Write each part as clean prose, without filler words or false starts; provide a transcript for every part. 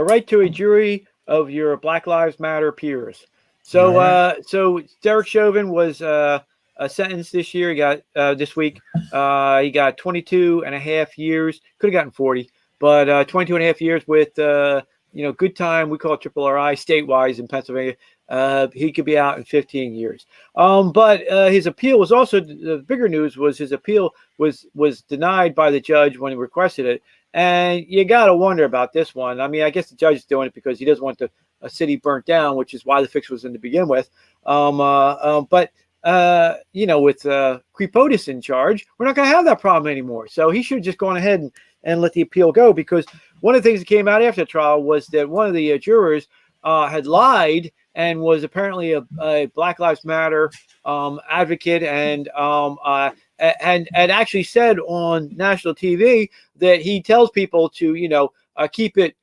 right to a jury of your Black Lives Matter peers. All So, right. so Derek Chauvin was sentenced this year. He got this week. He got 22 and a half years. Could have gotten 40, but 22 and a half years with good time. We call it triple RI statewide in Pennsylvania. He could be out in 15 years. But his appeal was also, the bigger news was his appeal was denied by the judge when he requested it. And you got to wonder about this one. I mean, I guess the judge is doing it because he doesn't want a city burnt down, which is why the fix was in to begin with. But with Crepotus in charge, we're not going to have that problem anymore. So he should have just gone ahead and let the appeal go, because one of the things that came out after the trial was that one of the jurors had lied and was apparently a Black Lives Matter advocate, and actually said on national TV that he tells people to keep it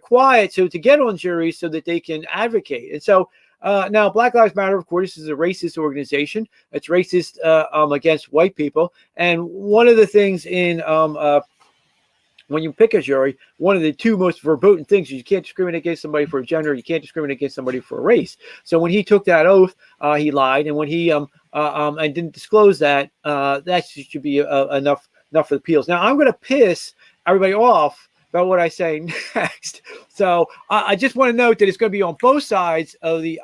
quiet, so to get on juries so that they can advocate. And so now Black Lives Matter, of course, is a racist organization. It's racist against white people, and one of the things in when you pick a jury, one of the two most verboten things is you can't discriminate against somebody for gender. You can't discriminate against somebody for race. So when he took that oath, he lied, and when he and didn't disclose that, that should be enough for the appeals. Now I'm going to piss everybody off about what I say next. So I just want to note that it's going to be on both sides of the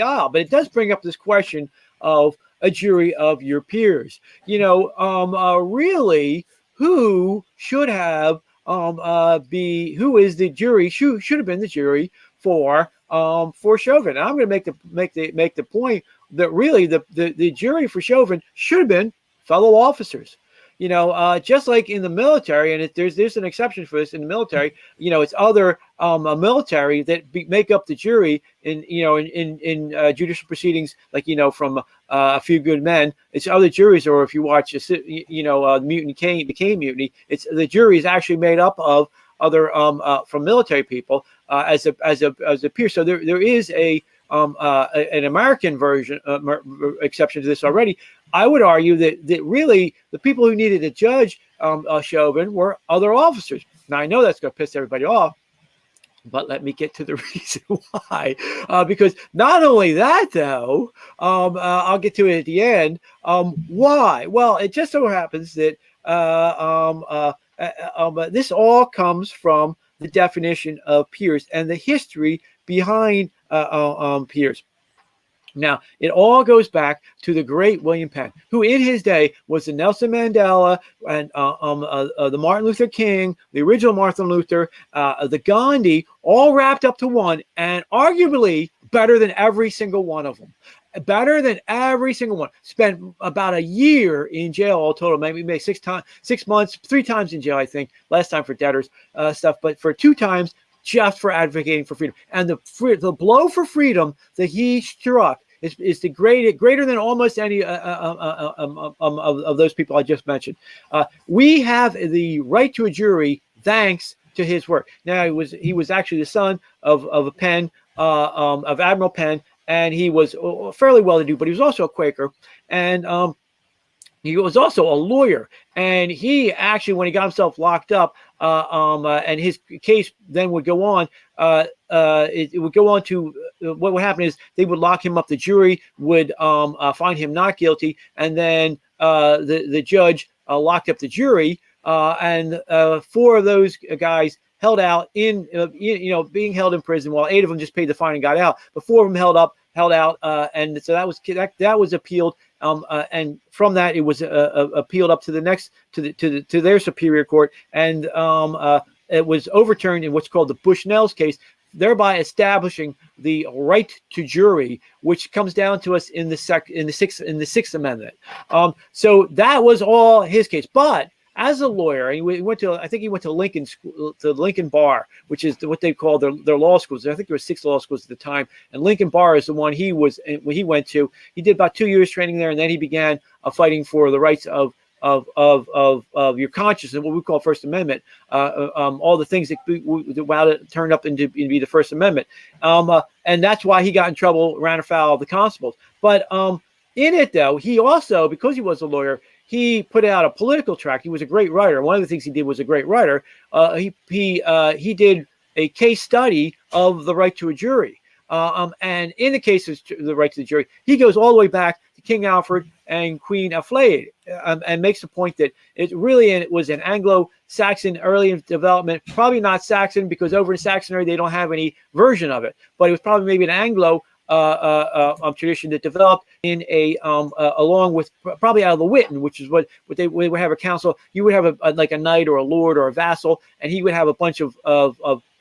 aisle, but it does bring up this question of a jury of your peers. Really, who should have who is the jury should have been the jury for Chauvin? And I'm going to make the point that really the jury for Chauvin should have been fellow officers. Just like in the military, and there's an exception for this in the military. It's other military that make up the jury in judicial proceedings, like from A Few Good Men. It's other juries, or if you watch Mutiny the Caine Mutiny, it's the jury is actually made up of other from military people as a peer. So there is an American version exception to this already. I would argue that really the people who needed to judge Chauvin were other officers. Now, I know that's going to piss everybody off, but let me get to the reason why. Because not only that, though, I'll get to it at the end. Why? Well, it just so happens that this all comes from the definition of peers and the history behind peers. Now, it all goes back to the great William Penn, who in his day was the Nelson Mandela and the Martin Luther King, the original Martin Luther, the Gandhi, all wrapped up to one, and arguably better than every single one of them. Better than every single one. Spent about a year in jail all total, maybe 6 months, 3 times in jail, I think, last time for debtors stuff, but for 2 times just for advocating for freedom. And the blow for freedom that he struck is the greater than almost any of those people I just mentioned. We have the right to a jury thanks to his work. Now he was actually the son of Admiral Penn, and he was fairly well to do, but he was also a Quaker, and he was also a lawyer. And he actually, when he got himself locked up, and his case then would go on, it would go on to what would happen is they would lock him up. The jury would find him not guilty, and then the judge locked up the jury, and 4 of those guys held out in being held in prison, while 8 of them just paid the fine and got out. But 4 of them held out, and so that was appealed. And from that, it was appealed up to the next to their superior court, and it was overturned in what's called the Bushnell's case, thereby establishing the right to jury, which comes down to us in the Sixth Amendment. So that was all his case, but as a lawyer, he went to Lincoln School, to Lincoln Bar, which is what they call their law schools. I think there were 6 law schools at the time, and Lincoln Bar is the one he went to. He did about 2 years training there, and then he began fighting for the rights of your conscience and what we call First Amendment. All the things that turned up into be the First Amendment, and that's why he got in trouble, ran afoul of the constables. But in it, though, he also, because he was a lawyer, he put out a political tract. He was a great writer. One of the things he did was a great writer. He did a case study of the right to a jury. And in the case of the right to the jury, he goes all the way back to King Alfred and Queen Aflaid, and makes the point that it was an Anglo-Saxon early development, probably not Saxon, because over in Saxony they don't have any version of it, but it was probably maybe an Anglo tradition that developed in along with probably out of the Witan, which is what they would have a council. You would have like a knight or a lord or a vassal, and he would have a bunch of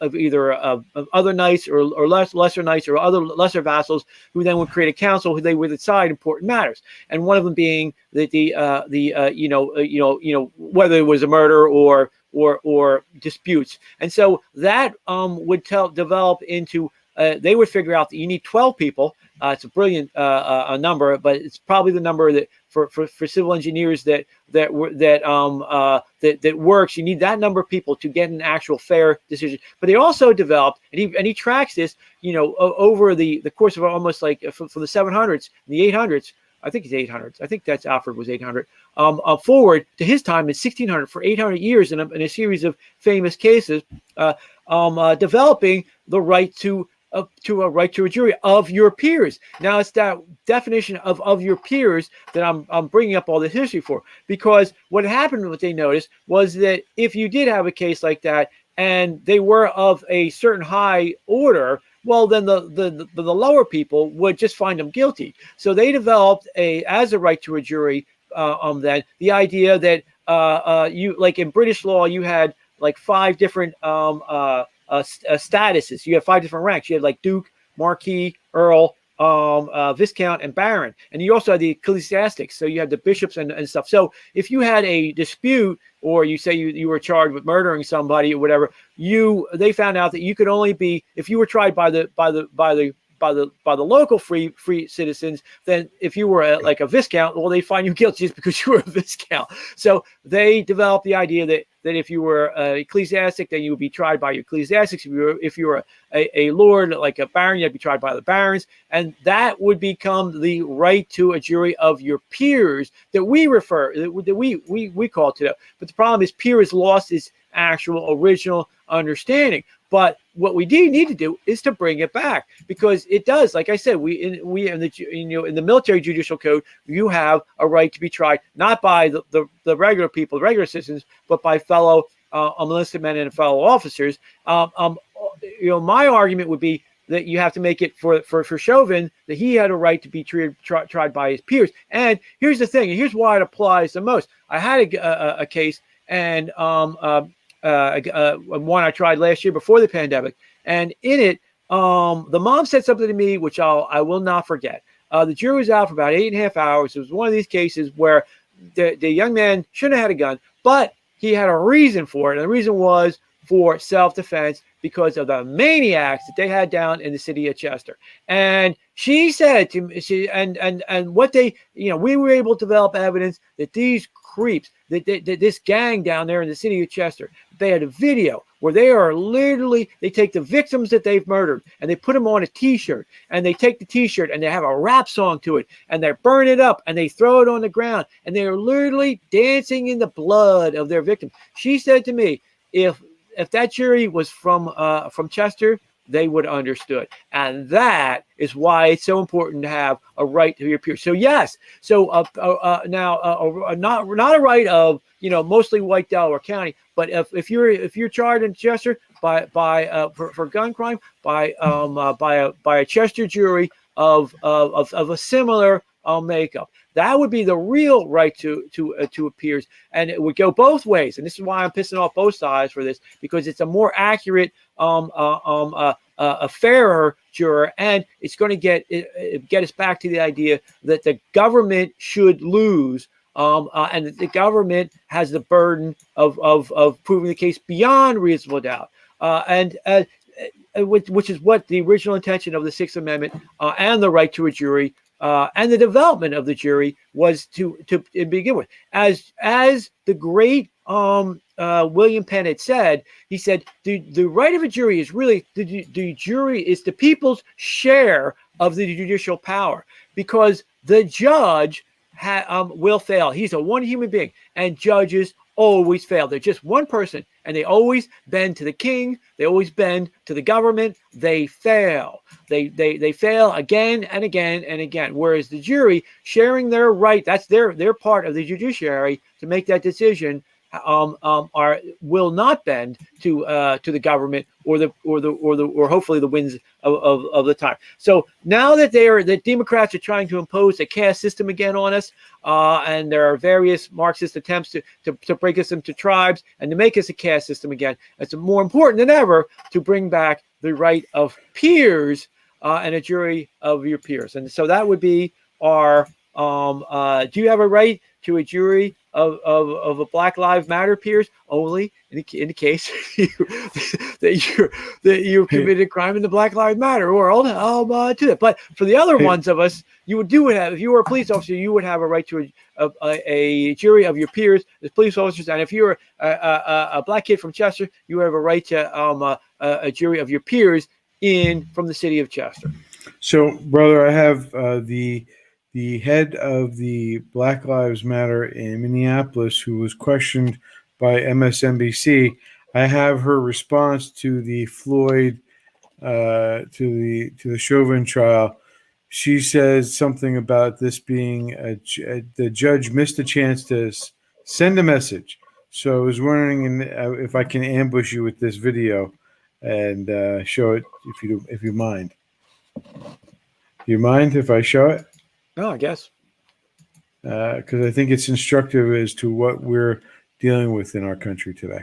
either of other knights or lesser knights or other lesser vassals, who then would create a council who they would decide important matters. And one of them being that whether it was a murder or disputes. And so that would develop into they would figure out that you need 12 people. It's a brilliant number, but it's probably the number that for civil engineers that works. You need that number of people to get an actual fair decision. But they also developed, and he tracks this, over the course of almost like from the 700s, the 800s. I think it's 800s. I think that's Alfred was 800. Forward to his time in 1600, for 800 years in a series of famous cases, developing the right to a right to a jury of your peers. Now it's that definition of your peers that I'm bringing up all this history for, because what happened, what they noticed was that if you did have a case like that and they were of a certain high order, well, then the lower people would just find them guilty. So they developed as a right to a jury then the idea that you, like in British law, you had like 5 different statuses. You have 5 different ranks. You had like Duke, Marquis, Earl, Viscount, and Baron. And you also had the ecclesiastics. So you had the bishops and stuff. So if you had a dispute, or you say you were charged with murdering somebody or whatever, they found out that you could only be, if you were tried by the local free citizens, then if you were like a viscount, well, they find you guilty just because you were a viscount. So they developed the idea that if you were ecclesiastic, then you would be tried by your ecclesiastics. If you were a lord, like a baron, you'd be tried by the barons, and that would become the right to a jury of your peers that we call today. But the problem is, peer has lost its actual original understanding. But what we do need to do is to bring it back, because it does, like I said, in the military judicial code, you have a right to be tried not by the regular people, the regular citizens, but by fellow enlisted men and fellow officers. My argument would be that you have to make it for Chauvin that he had a right to be tried by his peers. And here's the thing, and here's why it applies the most. I had a case, and one I tried last year before the pandemic, and in it, the mom said something to me which I will not forget. The jury was out for about 8.5 hours. It was one of these cases where the young man shouldn't have had a gun, but he had a reason for it, and the reason was for self-defense because of the maniacs that they had down in the city of Chester. And she said to me, and what they, we were able to develop evidence that these creeps, that this gang down there in the city of Chester, they had a video where they take the victims that they've murdered and they put them on a t-shirt, and they take the t-shirt and they have a rap song to it, and they burn it up and they throw it on the ground, and they're literally dancing in the blood of their victims. She said to me, if that jury was from Chester, they would have understood. And that is why it's so important to have a right to your peers. So yes, now not a right of mostly white Delaware County, but if you're charged in Chester for gun crime by a Chester jury of a similar makeup, that would be the real right to peers, and it would go both ways. And this is why I'm pissing off both sides for this, because it's a more accurate, a fairer juror, and it's going to get us back to the idea that the government should lose, and that the government has the burden of proving the case beyond reasonable doubt, which is what the original intention of the Sixth Amendment and the right to a jury and the development of the jury was to begin with. As the great William Penn had said, he said, the right of a jury is really, the jury is the people's share of the judicial power, because the judge will fail. He's a one human being, and judges always fail. They're just one person, and they always bend to the king. They always bend to the government. They fail. They fail again and again and again. Whereas the jury, sharing their right, that's their part of the judiciary to make that decision, will not bend to the government or hopefully the winds of the time. So now that the Democrats are trying to impose a caste system again on us, and there are various Marxist attempts to break us into tribes and to make us a caste system again, it's more important than ever to bring back the right of peers and a jury of your peers. And so that would be our. Do you have a right to a jury of a Black Lives Matter peers only in the case that you committed a crime in the Black Lives Matter world? To that. But for the other ones of us, you would have, if you were a police officer, you would have a right to a jury of your peers as police officers, and if you're a black kid from Chester, you have a right to a jury of your peers from the city of Chester. So, brother, I have the head of the Black Lives Matter in Minneapolis, who was questioned by MSNBC. I have her response to the Floyd to the Chauvin trial. She says something about this being the judge missed a chance to send a message. So I was wondering if I can ambush you with this video and show it if you mind. Do you mind if I show it? No, I guess. Because I think it's instructive as to what we're dealing with in our country today.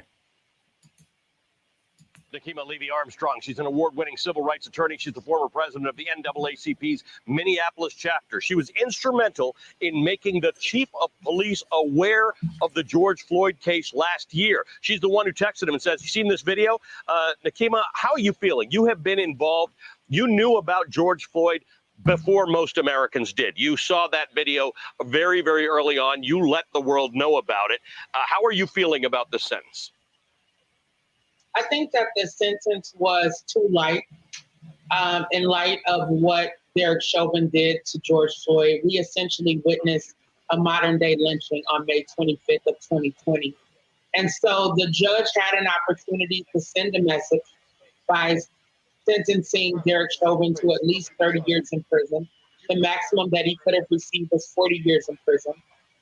Nakima Levy-Armstrong. She's an award-winning civil rights attorney. She's the former president of the NAACP's Minneapolis chapter. She was instrumental in making the chief of police aware of the George Floyd case last year. She's the one who texted him and says, "You seen this video?" Nakima, how are you feeling? You have been involved. You knew about George Floyd before most Americans did. You saw that video very, very early on. You let the world know about it. How are you feeling about the sentence? I think that the sentence was too light in light of what Derek Chauvin did to George Floyd. We essentially witnessed a modern day lynching on May 25th of 2020. And so the judge had an opportunity to send a message by sentencing Derek Chauvin to at least 30 years in prison. The maximum that he could have received was 40 years in prison.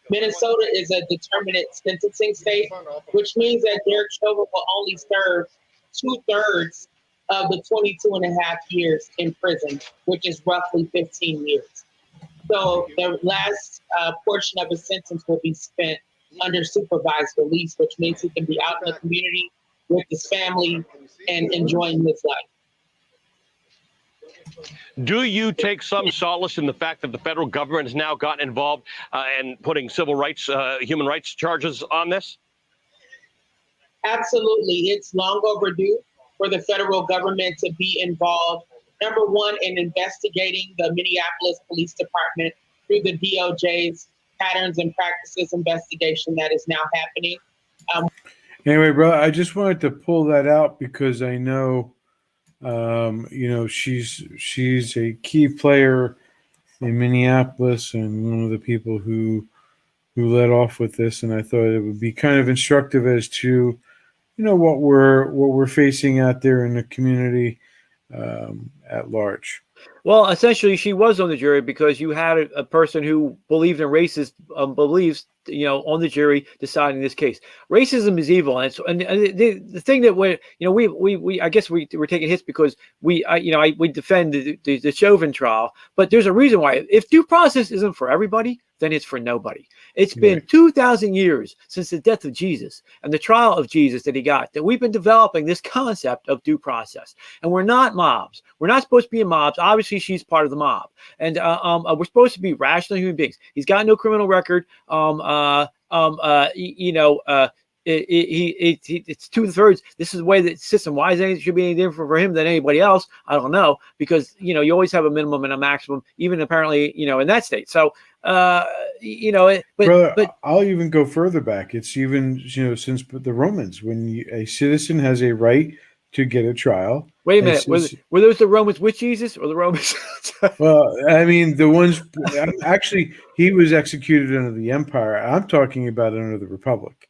Minnesota is a determinate sentencing state, which means that Derek Chauvin will only serve 2/3 of the 22 and a half years in prison, which is roughly 15 years. So the last portion of his sentence will be spent under supervised release, which means he can be out in the community with his family and enjoying his life. Do you take some solace in the fact that the federal government has now gotten involved and putting civil rights, human rights charges on this? Absolutely. It's long overdue for the federal government to be involved, number one, in investigating the Minneapolis Police Department through the DOJ's patterns and practices investigation that is now happening. Anyway, bro, I just wanted to pull that out because I know she's a key player in Minneapolis and one of the people who led off with this, and I thought it would be kind of instructive as to what we're facing out there in the community at large. Well, essentially, she was on the jury because you had a person who believed in racist beliefs, on the jury deciding this case. Racism is evil, and the thing that we I guess we're taking hits because we defend the Chauvin trial, but there's a reason why. If due process isn't for everybody, then it's for nobody. It's been 2,000 years since the death of Jesus and the trial of Jesus that he got, that we've been developing this concept of due process. And we're not mobs. We're not supposed to be in mobs. Obviously, she's part of the mob. And we're supposed to be rational human beings. He's got no criminal record. It's 2/3. This is the way that system. Why is it should be any different for him than anybody else? I don't know, because you always have a minimum and a maximum, even apparently in that state. So but I'll even go further back. It's even since the Romans, when a citizen has a right to get a trial. Wait a minute, were those the Romans with Jesus or the Romans? Well, I mean, the ones actually he was executed under the empire. I'm talking about under the Republic.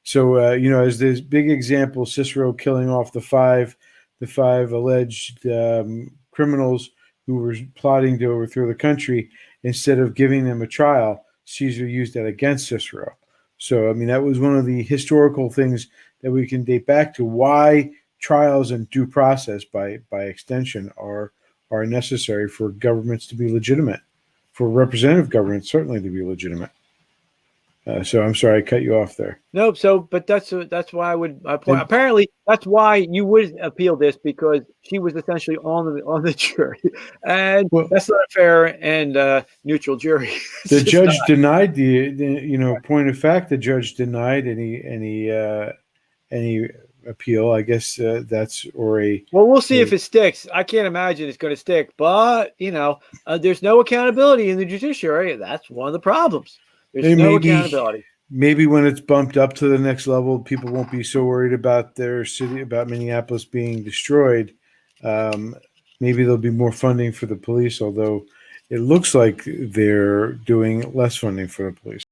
So as this big example, Cicero killing off the five alleged criminals who were plotting to overthrow the country, instead of giving them a trial, Caesar used that against Cicero. So I mean, that was one of the historical things that we can date back to why trials and due process, by extension, are necessary for governments to be legitimate, for representative governments certainly to be legitimate. So I'm sorry I cut you off there. Nope. So, but that's why I would point. Apparently, that's why you would appeal this, because she was essentially on the jury, and that's not a fair and neutral jury. The judge denied the point of fact. The judge denied any appeal. I guess that's Well, we'll see if it sticks. I can't imagine it's going to stick, but there's no accountability in the judiciary. That's one of the problems. There's no accountability. Maybe when it's bumped up to the next level, people won't be so worried about their city, about Minneapolis being destroyed. Maybe there'll be more funding for the police, although it looks like they're doing less funding for the police.